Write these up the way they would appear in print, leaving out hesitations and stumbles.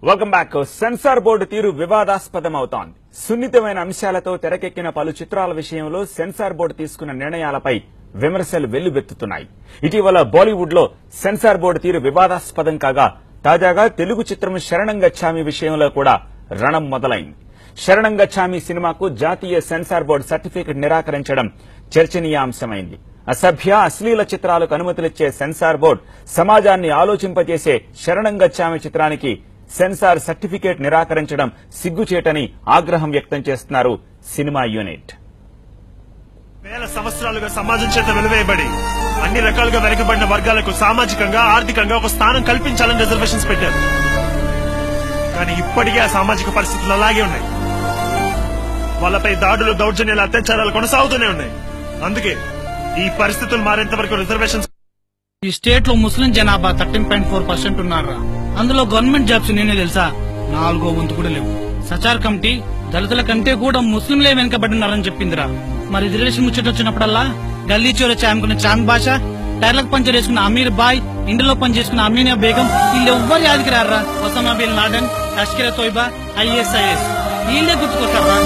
Welcome back. Censor board తీరు వివాదాస్పదమవుతోంది. సున్నితమైన అంశాలతో తెరకెక్కిన పలు చిత్రాల విషయంలో సెన్సార్ బోర్డు తీసుకున్న నిర్ణయాలపై విమర్శలు వెల్లువెత్తుతున్నాయి. ఇటీవల బాలీవుడ్ లో సెన్సార్ బోర్డు తీరు వివాదాస్పదం కాగా తాజాగా తెలుగు చిత్రం శరణం గచ్చామి విషయంలో కూడా రణం మొదలైంది. శరణం గచ్చామి సినిమాకు జాతీయ సెన్సార్ బోర్డు సర్టిఫికెట్ నిరాకరించడం చర్చనీయాంశమైంది. అసభ్య అశ్లీల చిత్రాలకు అనుమతులిచ్చే సెన్సార్ బోర్డు సమాజాన్ని ఆలోచింపజేసే శరణం గచ్చామి చిత్రానికి సెన్సార్ సర్టిఫికేట్ నిరాకరించడం సిగ్గుచేటని ఆగ్రహం వ్యక్తం చేస్తున్నారు సినిమా యూనిట్. వేల సంవత్సరాలుగా సమాజం చేత వెలువేయబడి అన్ని రకాలుగా వెనుకబడిన వర్గాలకు సామాజికంగా ఆర్థికంగా ఒక స్థానం కల్పించాలని రిజర్వేషన్స్ పెట్టారు. కానీ ఇప్పటికీ ఆ సామాజిక పరిస్థితులు అలాగే ఉన్నాయి. వాళ్ళపై దాడులు, దౌర్జన్యాలు, అత్యాచారాలు కొనసాగుతూనే ఉన్నాయి. అందుకే ఈ పరిస్థితులు మారేంత వరకు రిజర్వేషన్స్. ఈ స్టేట్ లో ముస్లిం జనాభా 13.4% ఉన్నారా. అందులో గవర్నమెంట్ జాబ్స్ నేనే తెలుసా 4వ వంతు కూడా లేవు. సచార్ కమిటీ దళితుల కంటే కూడా ముస్లింలే వెనుకబడినారని చెప్పిందిరా. మరి రిజర్వేషన్ ముచ్చటొచ్చినప్పుడల్లా గల్లీ చోర చాముకున్న చాంద్ బాషా, టైర్లకు పంచర్ వేసుకున్న అమీర్ బాయ్, ఇండిలో పనిచేసుకున్న అమీనియా బేగం వీళ్ళెవ్వరు యాదికి రారా. Osama bin Laden, Lashkar Taiba, ISIS వీళ్ళే గుర్తుకొస్తారా.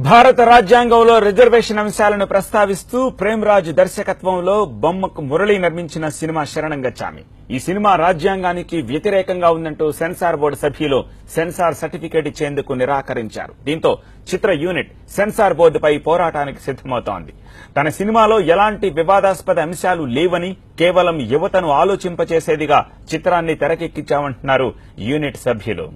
భారత రాజ్యాంగంలో రిజర్వేషన్ అంశాలను ప్రస్తావిస్తూ ప్రేమ్రాజ్ దర్శకత్వంలో బొమ్మకు మురళి నిర్మించిన సినిమా శరణం గచ్చామి. ఈ సినిమా రాజ్యాంగానికి వ్యతిరేకంగా ఉందంటూ సెన్సార్ బోర్డు సభ్యులు సెన్సార్ సర్టిఫికేట్ ఇచ్చేందుకు నిరాకరించారు. దీంతో చిత్ర యూనిట్ సెన్సార్ బోర్డుపై పోరాటానికి సిద్దమవుతోంది. తన సినిమాలో ఎలాంటి వివాదాస్పద అంశాలు లేవని, కేవలం యువతను ఆలోచింపచేసేదిగా చిత్రాన్ని తెరకెక్కించామంటున్నారు యూనిట్ సభ్యులు.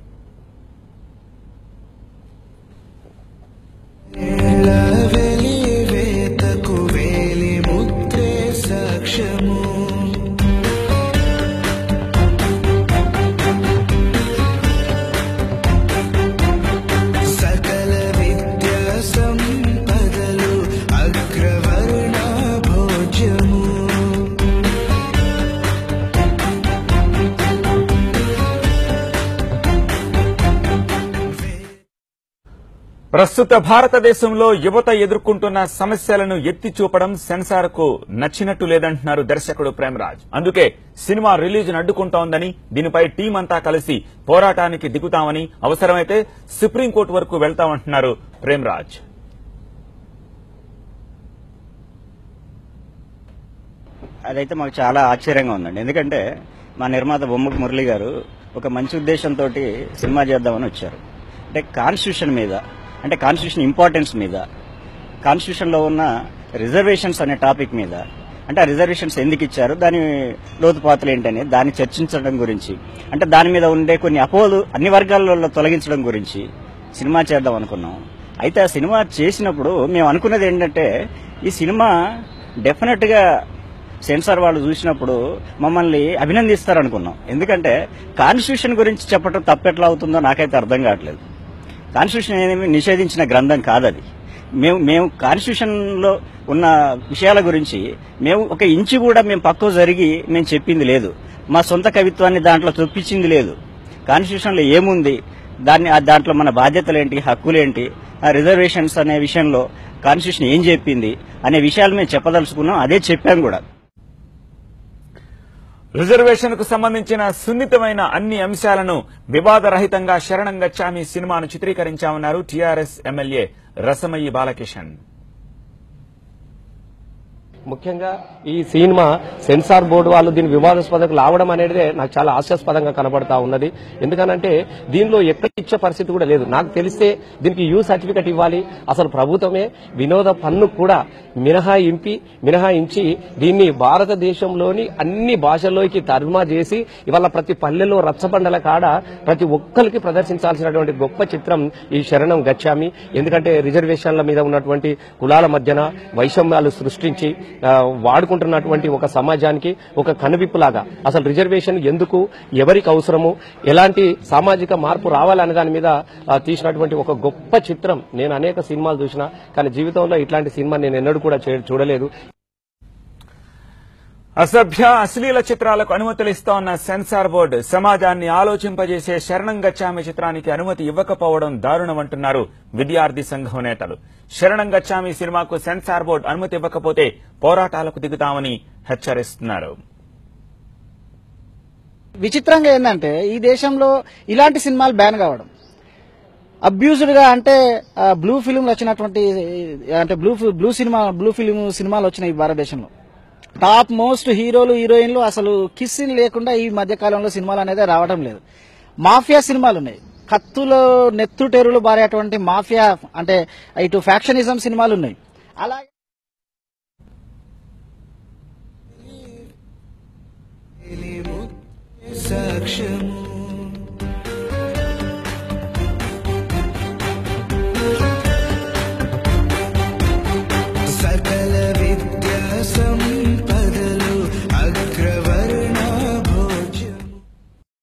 ప్రస్తుత భారతదేశంలో యువత ఎదుర్కొంటున్న సమస్యలను ఎత్తి చూపడం సెన్సార్ కు నచ్చినట్టు లేదంటున్నారు దర్శకుడు ప్రేమ్రాజ్. అందుకే సినిమా రిలీజ్ అడ్డుకుంటోందని, దీనిపై టీం అంతా కలిసి పోరాటానికి దిగుతామని, అవసరమైతే సుప్రీంకోర్టు వరకు వెళ్తామంటున్నారు ప్రేమ్రాజ్. అదైతే మాకు చాలా ఆశ్చర్యంగా ఉందండి. ఎందుకంటే మా నిర్మాత బొమ్మకు మురళి గారు ఒక మంచి ఉద్దేశంతో సినిమా చేద్దామని వచ్చారు. అంటే కాన్స్టిట్యూషన్ మీద, అంటే కాన్స్టిట్యూషన్ ఇంపార్టెన్స్ మీద, కాన్స్టిట్యూషన్ లో ఉన్న రిజర్వేషన్స్ అనే టాపిక్ మీద, అంటే ఆ రిజర్వేషన్స్ ఎందుకు ఇచ్చారు, దాని లోతుపాతులు ఏంటని దాన్ని చర్చించడం గురించి, అంటే దాని మీద ఉండే కొన్ని అపోహలు అన్ని వర్గాలలో తొలగించడం గురించి సినిమా చేద్దాం అనుకున్నాం. అయితే ఆ సినిమా చేసినప్పుడు మేము అనుకున్నది ఏంటంటే ఈ సినిమా డెఫినెట్ గా సెన్సార్ వాళ్ళు చూసినప్పుడు మమ్మల్ని అభినందిస్తారనుకున్నాం. ఎందుకంటే కాన్స్టిట్యూషన్ గురించి చెప్పడం తప్పెట్లా అవుతుందో నాకైతే అర్థం కావట్లేదు. కాన్స్టిట్యూషన్ ఏమి నిషేధించిన గ్రంథం కాదది. మేము కాన్స్టిట్యూషన్ లో ఉన్న విషయాల గురించి మేము ఒక ఇంచు కూడా మేము పక్కకు జరిగి మేము చెప్పింది లేదు. మా సొంత కవిత్వాన్ని దాంట్లో చొప్పించింది లేదు. కాన్స్టిట్యూషన్ లో ఏముంది, దాంట్లో మన బాధ్యతలేంటి, హక్కులేంటి, ఆ రిజర్వేషన్స్ అనే విషయంలో కాన్స్టిట్యూషన్ ఏం చెప్పింది అనే విషయాలు మేము చెప్పదలుచుకున్నాం. అదే చెప్పాం కూడా. రిజర్వేషన్ కు సంబంధించిన సున్నితమైన అన్ని అంశాలను వివాదరహితంగా శరణం గచ్చామి సినిమాను చిత్రీకరించామన్నారు టీఆర్ఎస్ ఎమ్మెల్యే రసమయ్యి బాలకిషన్. ముఖ్యంగా ఈ సినిమా సెన్సార్ బోర్డు వాళ్ళు దీని వివాదాస్పదకు లావడం అనేది నాకు చాలా హాస్యాస్పదంగా కనబడతా ఉన్నది. ఎందుకనంటే దీనిలో ఎక్కడ ఇచ్చే పరిస్థితి కూడా లేదు. నాకు తెలిస్తే దీనికి యూ సర్టిఫికెట్ ఇవ్వాలి. అసలు ప్రభుత్వమే వినోద పన్ను కూడా మినహాయించి దీన్ని భారతదేశంలోని అన్ని భాషల్లోకి తర్జుమా చేసి ఇవాళ ప్రతి పల్లెల్లో రచ్చబండల కాడ ప్రతి ఒక్కరికి ప్రదర్శించాల్సినటువంటి గొప్ప చిత్రం ఈ శరణం గచ్చామి. ఎందుకంటే రిజర్వేషన్ల మీద ఉన్నటువంటి కులాల మధ్యన వైషమ్యాలు సృష్టించి వాడుకుంటున్నటువంటి ఒక సమాజానికి ఒక కనువిప్పులాగా అసలు రిజర్వేషన్ ఎందుకు, ఎవరికి అవసరము, ఎలాంటి సామాజిక మార్పు రావాలనే దాని మీద తీసినటువంటి ఒక గొప్ప చిత్రం. నేను అనేక సినిమాలు చూసినా కానీ జీవితంలో ఇట్లాంటి సినిమా నేను ఎన్నడూ కూడా చూడలేదు. అసభ్య అశ్లీల చిత్రాలకు అనుమతులు ఇస్తోన్న సెన్సార్ బోర్డు సమాజాన్ని ఆలోచింపజేసే శరణం గచ్చామి చిత్రానికి అనుమతి ఇవ్వకపోవడం దారుణమంటున్నారు విద్యార్థి సంఘం నేతలు. శరణం గచ్చామి సినిమాకు సెన్సార్ బోర్డు అనుమతి ఇవ్వకపోతే పోరాటాలకు దిగుతామని హెచ్చరిస్తున్నారు. విచిత్రంగా ఏంటంటే ఈ దేశంలో ఇలాంటి సినిమాలు బ్యాన్ కావడం, అబ్యూజ్డ్ గా అంటే బ్లూ ఫిల్మ్ వచ్చినటువంటి అంటే బ్లూ ఫిల్మ్ సినిమాలు వచ్చినాయి భారతదేశంలో. టాప్ మోస్ట్ హీరోలు హీరోయిన్లు అసలు కిస్సింగ్ లేకుండా ఈ మధ్య కాలంలో సినిమాలు అనేది రావడం లేదు. మాఫియా సినిమాలు ఉన్నాయి, కత్తులో నెత్తుటెరులు బారేటువంటి మాఫియా అంటే ఇటు ఫ్యాక్షనిజం సినిమాలు ఉన్నాయి. అలాగే సాక్ష్యము